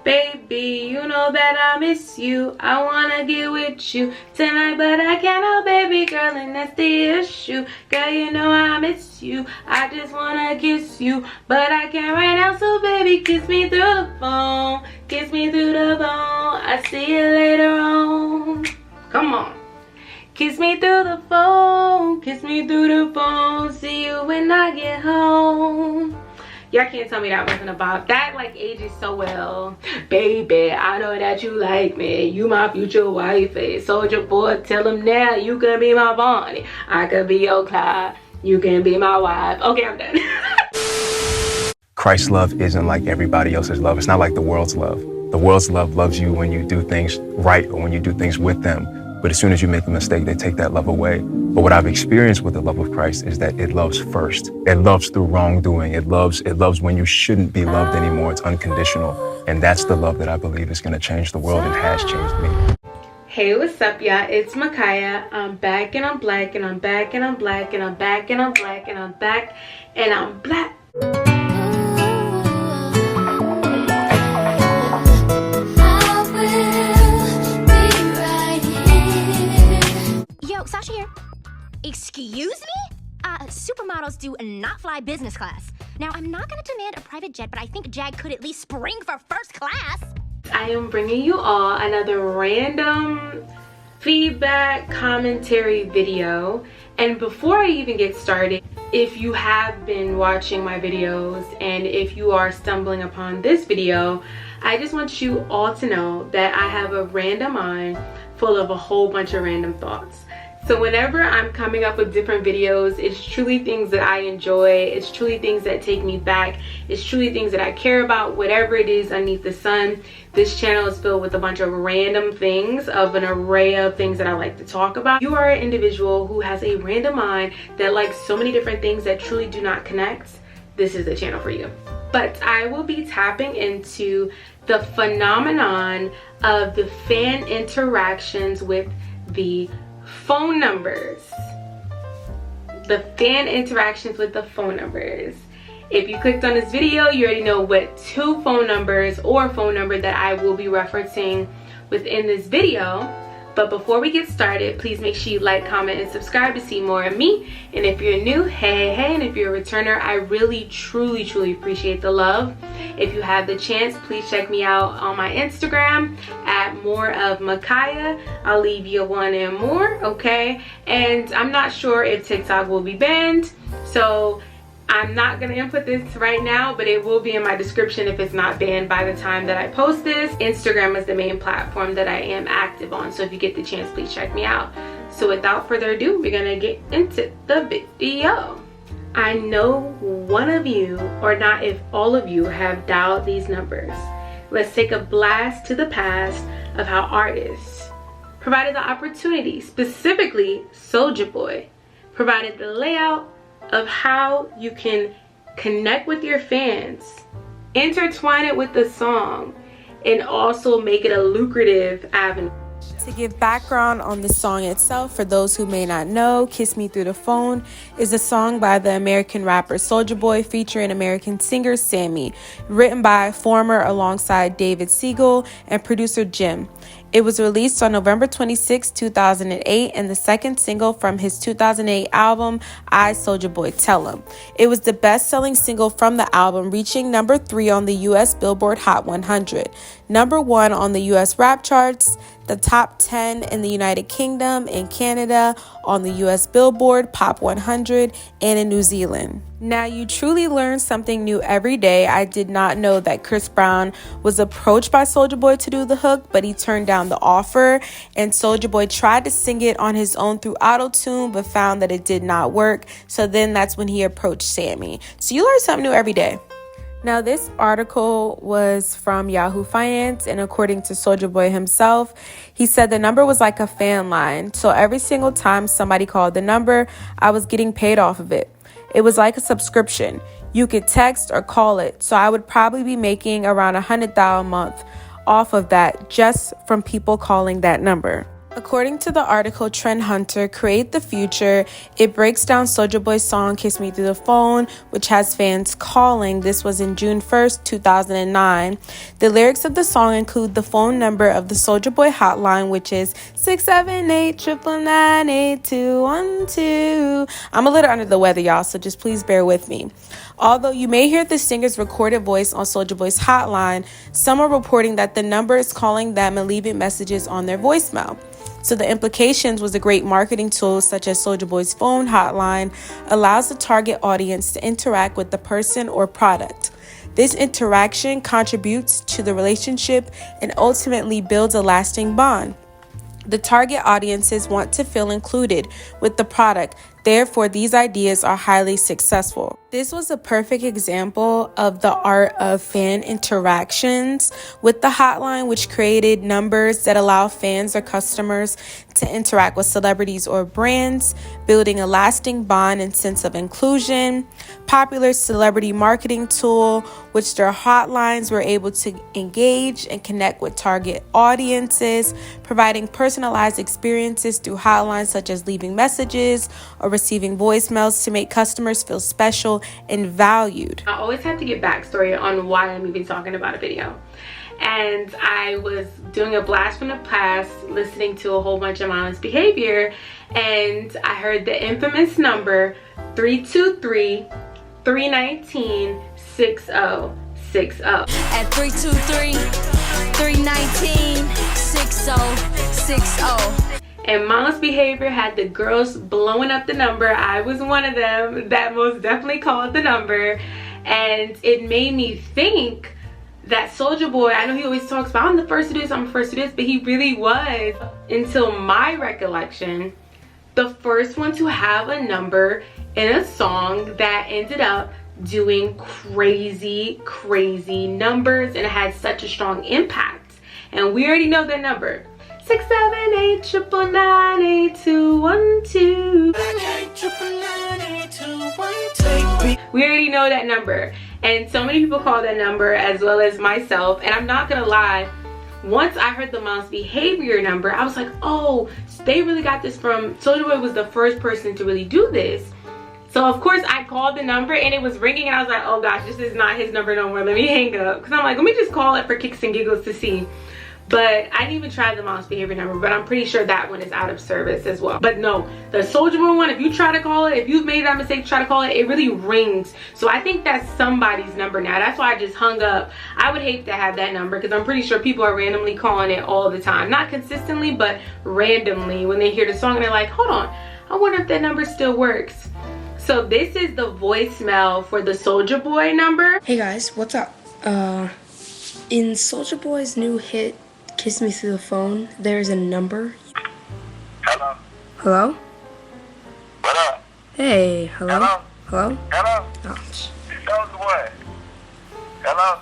Baby, you know that I miss you. I wanna get with you tonight, but I can't, oh baby girl, and that's the issue. Girl, you know I miss you. I just wanna kiss you, but I can't right now, so baby, kiss me through the phone. Kiss me through the phone. I'll see you later on. Come on. Kiss me through the phone. Kiss me through the phone. See you when I get home. Y'all can't tell me that wasn't a bop. That like ages so well. Baby, I know that you like me. You my future wife. Soulja Boy, tell him now you can be my Bonnie. I could be your Clyde. You can be my wife. Okay, I'm done. Christ's love isn't like everybody else's love. It's not like the world's love. The world's love loves you when you do things right or when you do things with them. But as soon as you make a mistake, they take that love away. But what I've experienced with the love of Christ is that it loves first. It loves through wrongdoing. It loves when you shouldn't be loved anymore. It's unconditional. And that's the love that I believe is gonna change the world and has changed me. Hey, what's up, y'all? It's Micaiah. I'm back and I'm black and I'm back and I'm black and I'm back and I'm black and I'm back and I'm black. Sasha here. Excuse me? Supermodels do not fly business class. Now, I'm not gonna demand a private jet, but I think Jag could at least spring for first class. I am bringing you all another random feedback commentary video. And before I even get started, if you have been watching my videos and if you are stumbling upon this video, I just want you all to know that I have a random mind full of a whole bunch of random thoughts. So whenever I'm coming up with different videos, it's truly things that I enjoy. It's truly things that take me back. It's truly things that I care about, whatever it is underneath the sun. This channel is filled with a bunch of random things, of an array of things that I like to talk about. You are an individual who has a random mind that likes so many different things that truly do not connect. This is the channel for you. But I will be tapping into the phenomenon of the fan interactions with the phone numbers. The fan interactions with the phone numbers. If you clicked on this video, you already know what two phone numbers or phone number that I will be referencing within this video. But before we get started, please make sure you like, comment, and subscribe to see more of me. And if you're new, hey, and if you're a returner, I really, truly appreciate the love. If you have the chance, please check me out on my Instagram at More of Micaiah. I'll leave you one and more, okay? And I'm not sure if TikTok will be banned, so I'm not gonna input this right now, but it will be in my description if it's not banned by the time that I post this. Instagram is the main platform that I am active on, so if you get the chance, please check me out. So without further ado, we're gonna get into the video. I know one of you, or not if all of you, have dialed these numbers. Let's take a blast to the past of how artists provided the opportunity, specifically Soulja Boy, provided the layout of how you can connect with your fans, intertwine it with the song, and also make it a lucrative avenue. To give background on the song itself, for those who may not know, Kiss Me Through the Phone is a song by the American rapper Soulja Boy featuring American singer Sammie, written by Former alongside David Siegel and producer Jim. It was released on November 26, 2008, and the second single from his 2008 album, I, Soulja Boy, Tell 'Em. It was the best-selling single from the album, reaching number 3 on the U.S. Billboard Hot 100, number 1 on the U.S. rap charts, the top 10 in the United Kingdom and Canada, on the U.S. Billboard Pop 100, and in New Zealand. Now, you truly learn something new every day. I did not know that Chris Brown was approached by Soulja Boy to do the hook, but he turned down the offer, and Soulja Boy tried to sing it on his own through auto-tune, but found that it did not work. So then that's when he approached Sammie. So you learn something new every day. Now, this article was from Yahoo Finance, and according to Soulja Boy himself, he said the number was like a fan line. So every single time somebody called the number, I was getting paid off of it. It was like a subscription. You could text or call it. So I would probably be making around $100,000 a month off of that just from people calling that number. According to the article Trend Hunter, Create the Future, it breaks down Soulja Boy's song Kiss Me Through the Phone, which has fans calling. This was in June 1st, 2009. The lyrics of the song include the phone number of the Soulja Boy hotline, which is 678-999-8212. I'm a little under the weather, y'all, so just please bear with me. Although you may hear the singer's recorded voice on Soulja Boy's hotline, some are reporting that the number is calling them and leaving messages on their voicemail. So the implications was a great marketing tool such as Soulja Boy's phone hotline allows the target audience to interact with the person or product. This interaction contributes to the relationship and ultimately builds a lasting bond. The target audiences want to feel included with the product. Therefore, these ideas are highly successful. This was a perfect example of the art of fan interactions with the hotline, which created numbers that allow fans or customers to interact with celebrities or brands, building a lasting bond and sense of inclusion. Popular celebrity marketing tool, which their hotlines were able to engage and connect with target audiences, providing personalized experiences through hotlines such as leaving messages or receiving voicemails to make customers feel special and valued. I always have to get backstory on why I'm even talking about a video. And I was doing a blast from the past, listening to a whole bunch of Mindless Behavior, and I heard the infamous number 323-319-6060. At 323-319-6060. And Mindless Behavior had the girls blowing up the number. I was one of them that most definitely called the number. And it made me think that Soulja Boy, I know he always talks about, I'm the first to do this, I'm the first to do this, but he really was, until my recollection, the first one to have a number in a song that ended up doing crazy, crazy numbers and had such a strong impact. And we already know that number. 678-999-8212. We already know that number. And so many people call that number, as well as myself. And I'm not gonna lie, once I heard the Mindless Behavior number, I was like, oh, they really got this from, Soulja Boy was the first person to really do this. So of course I called the number and it was ringing and I was like, oh gosh, this is not his number no more. Let me hang up. Cause I'm like, let me just call it for kicks and giggles to see. But I didn't even try the Mindless Behavior number, but I'm pretty sure that one is out of service as well. But no, the Soulja Boy one, if you try to call it, if you've made that mistake to try to call it, it really rings. So I think that's somebody's number now. That's why I just hung up. I would hate to have that number because I'm pretty sure people are randomly calling it all the time. Not consistently, but randomly when they hear the song and they're like, hold on, I wonder if that number still works. So this is the voicemail for the Soulja Boy number. Hey guys, what's up? In Soulja Boy's new hit, Kiss Me Through the Phone, there's a number. Hello? Hello? What up? Hey, hello? Hello? Hello? Hello? Oh, It's Soulja Boy. Hello?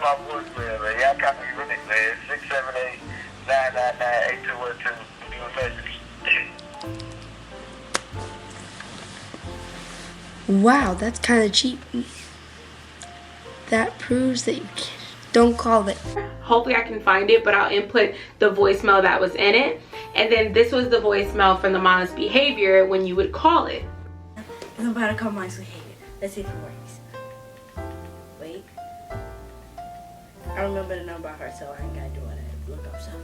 My voicemail, man. Y'all got me really, man. 678-999-8212. Leave a message. wow, that's kind of cheap. That proves that you don't call it. Hopefully I can find it, but I'll input the voicemail that was in it. And then this was the voicemail from the Mindless Behavior when you would call it. I'm about to call Mindless Behavior. Let's see if it works. Wait. I remember the number by heart, so I ain't gotta do it. Look up stuff.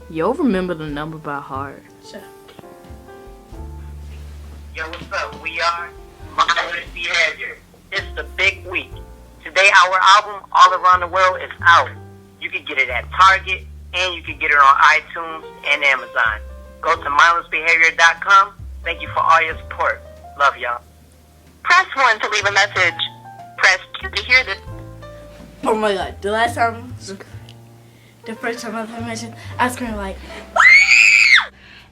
You'll remember the number by heart. Sure. Yo, what's up? We are Mindless Behavior. It's the big week. Today, our album, All Around the World, is out. You can get it at Target, and you can get it on iTunes and Amazon. Go to mindlessbehavior.com. Thank you for all your support. Love y'all. Press 1 to leave a message. Press 2 to hear this. Oh my god, the first time I mentioned, I was kind of like,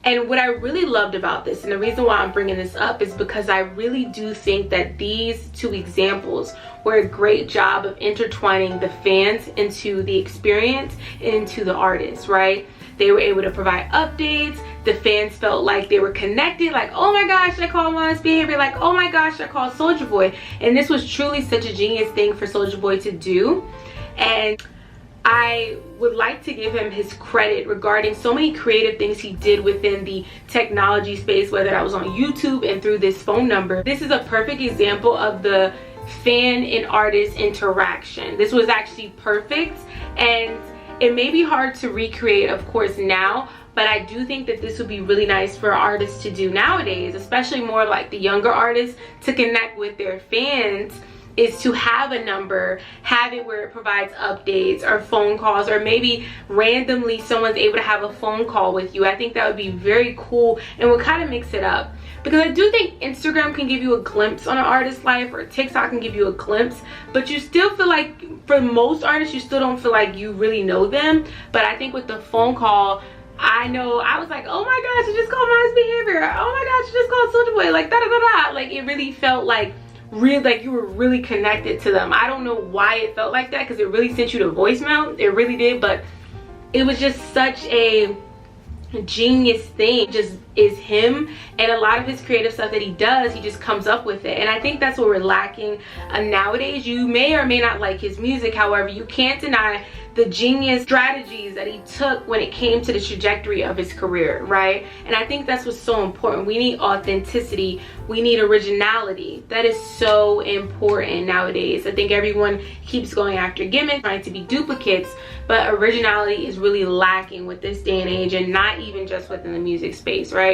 And what I really loved about this, and the reason why I'm bringing this up, is because I really do think that these two examples were a great job of intertwining the fans into the experience, into the artist, right? They were able to provide updates. The fans felt like they were connected, like, oh my gosh, I called Mindless Behavior, like, oh my gosh, I called Soulja Boy. And this was truly such a genius thing for Soulja Boy to do. And I would like to give him his credit regarding so many creative things he did within the technology space, whether that was on YouTube and through this phone number. This is a perfect example of the fan and artist interaction. This was actually perfect, and it may be hard to recreate, of course, now, but I do think that this would be really nice for artists to do nowadays, especially more like the younger artists, to connect with their fans, is to have a number, have it where it provides updates or phone calls, or maybe randomly someone's able to have a phone call with you. I think that would be very cool and would kind of mix it up. Because I do think Instagram can give you a glimpse on an artist's life, or TikTok can give you a glimpse, but you still feel like, for most artists, you still don't feel like you really know them. But I think with the phone call, I know I was like, oh my gosh, you just called Miles Behavior. Oh my gosh, you just called Soulja Boy. Like, da da da da. Like, it really felt like you were really connected to them. I don't know why it felt like that, because it really sent you to voicemail. It really did, but it was just such a genius thing. Just is him, and a lot of his creative stuff that he does, he just comes up with it. And I think that's what we're lacking nowadays. You may or may not like his music, however, you can't deny the genius strategies that he took when it came to the trajectory of his career, right? And I think that's what's so important. We need authenticity, we need originality. That is so important nowadays. I think everyone keeps going after gimmicks, trying to be duplicates, but originality is really lacking with this day and age, and not even just within the music space, right?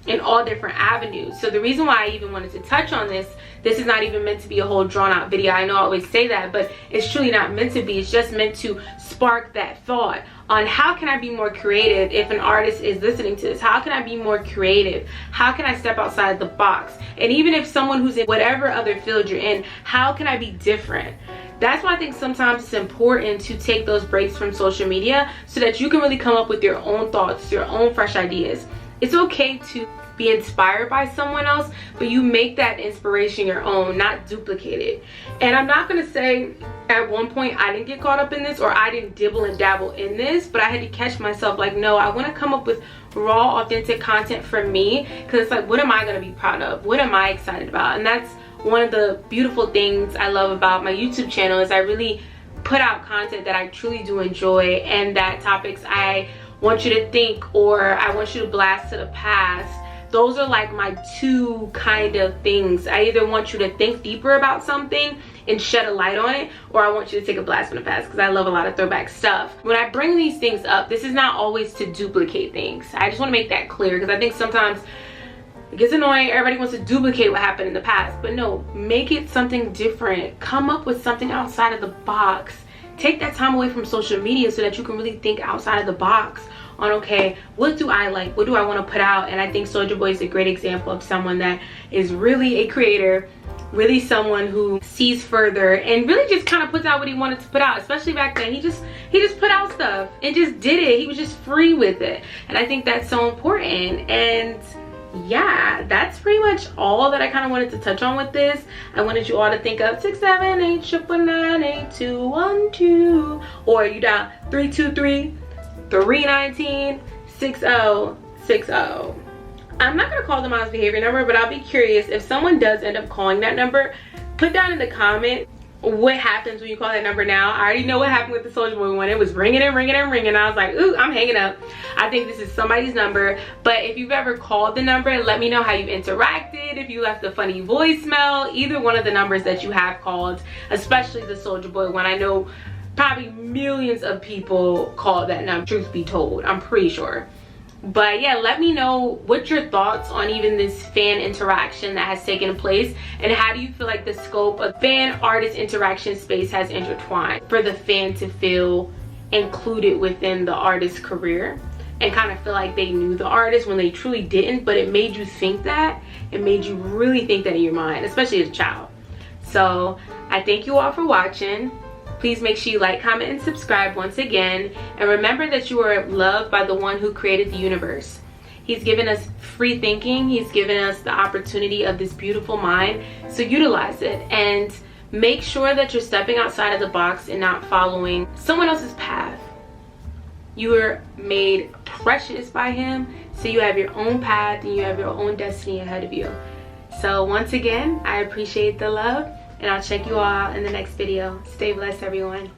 In all different avenues. So the reason why I even wanted to touch on this is not even meant to be a whole drawn out video. I know I always say that, but it's truly not meant to be. It's just meant to spark that thought on how can I be more creative if an artist is listening to this. How can I be more creative? How can I step outside the box? And even if someone who's in whatever other field you're in, how can I be different? That's why I think sometimes it's important to take those breaks from social media so that you can really come up with your own thoughts, your own fresh ideas. It's okay to be inspired by someone else, but you make that inspiration your own, not duplicate it. And I'm not gonna say at one point I didn't get caught up in this, or I didn't dibble and dabble in this, but I had to catch myself like, no, I want to come up with raw, authentic content for me, because it's like, what am I gonna be proud of? What am I excited about? And that's one of the beautiful things I love about my YouTube channel, is I really put out content that I truly do enjoy, and that topics I want you to think, or I want you to blast to the past. Those are like my two kind of things. I either want you to think deeper about something and shed a light on it, or I want you to take a blast from the past, because I love a lot of throwback stuff. When I bring these things up, this is not always to duplicate things. I just want to make that clear, because I think sometimes it gets annoying. Everybody wants to duplicate what happened in the past, but no, make it something different. Come up with something outside of the box. Take that time away from social media so that you can really think outside of the box on, okay, what do I like? What do I want to put out? And I think Soulja Boy is a great example of someone that is really a creator, really someone who sees further, and really just kind of puts out what he wanted to put out. Especially back then, he just put out stuff and just did it. He was just free with it, and I think that's so important. And yeah, that's pretty much all that I kind of wanted to touch on with this. I wanted you all to think of 678-999-8212, or you dial 323-319-6060. I'm not gonna call the Miles Behavior number, but I'll be curious if someone does end up calling that number. Put down in the comment what happens when you call that number now. I already know what happened with the Soulja Boy one. It was ringing and ringing and ringing. I was like, ooh, I'm hanging up. I think this is somebody's number. But if you've ever called the number, let me know how you interacted, if you left a funny voicemail, either one of the numbers that you have called, especially the Soulja Boy one. I know probably millions of people called that number, truth be told. I'm pretty sure. But yeah, let me know what's your thoughts on even this fan interaction that has taken place, and how do you feel like the scope of fan artist interaction space has intertwined for the fan to feel included within the artist's career and kind of feel like they knew the artist when they truly didn't, but it made you think that. It made you really think that in your mind, especially as a child. So I thank you all for watching. Please make sure you like, comment, and subscribe once again. And remember that you are loved by the one who created the universe. He's given us free thinking. He's given us the opportunity of this beautiful mind. So utilize it, and make sure that you're stepping outside of the box and not following someone else's path. You were made precious by him, so you have your own path and you have your own destiny ahead of you. So once again, I appreciate the love, and I'll check you all out in the next video. Stay blessed, everyone.